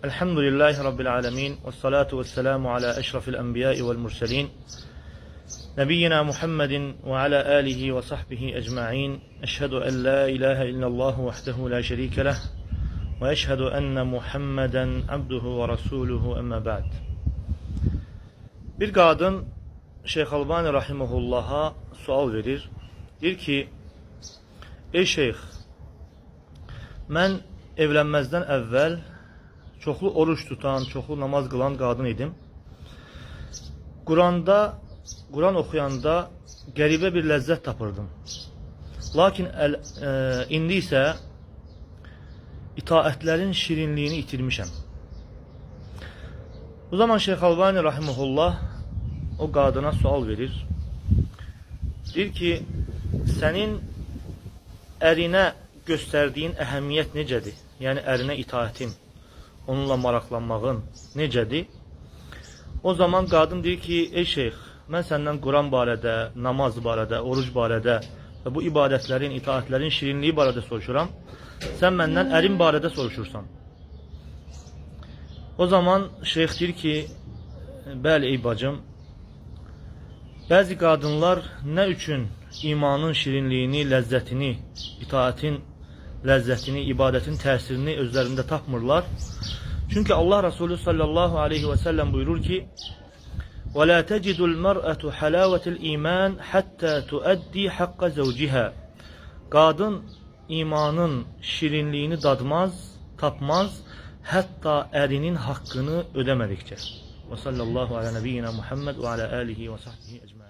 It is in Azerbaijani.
Elhamdülillahi Rabbil alemin. Vessalatu vesselamu ala eşrafil enbiyai vel murselin. Nebiyyina Muhammedin ve ala alihi ve sahbihi ecma'in. Eşhedü en la ilahe illallah vahdehu la şerike leh. Ve eşhedü enne Muhammeden abduhu ve rasuluhu emme ba'd. Bir qadın Şeyh Albani rahimehullah'a sual verir. Deyir ki, ey şeyx, mən evlənməzdən əvvəl çoxlu oruç tutan, çoxlu namaz qılan qadın idim. Quran oxuyanda qəribə bir ləzzət tapırdım. Lakin indi isə itaətlərin şirinliyini itirmişəm. Bu zaman Şeyh Albani rahimehullah o qadına sual verir. Deyir ki, sənin ərinə göstərdiyin əhəmiyyət necədir? Yəni ərinə itaətin, onunla maraqlanmağın necədir? O zaman qadın deyir ki, ey şeyx, mən səndən Quran barədə, namaz barədə, oruc barədə və bu ibadətlərin, itaətlərin şirinliyi barədə soruşuram. Sən məndən ərin barədə soruşursan. O zaman şeyx deyir ki, bəli ey bacım, bəzi qadınlar nə üçün imanın şirinliyini, ləzzətini, itaətin ləzzətini, ibadətin təsirini özlərində tapmırlar. Çünki Allah Resulü sallallahu aleyhi ve sellem buyurur ki, وَلَا تَجِدُ الْمَرْأَةُ حَلَاوَةِ الْاِيمَانِ حَتَّى تُؤَدِّي حَقَّ زَوْجِهَا. Qadın imanın şirinliyini dadmaz, tapmaz, hətta ərinin haqqını ödəmədikcə. Və sallallahu ala nebiyyina Muhammed və ala alihi və sahbihi ecmaîn.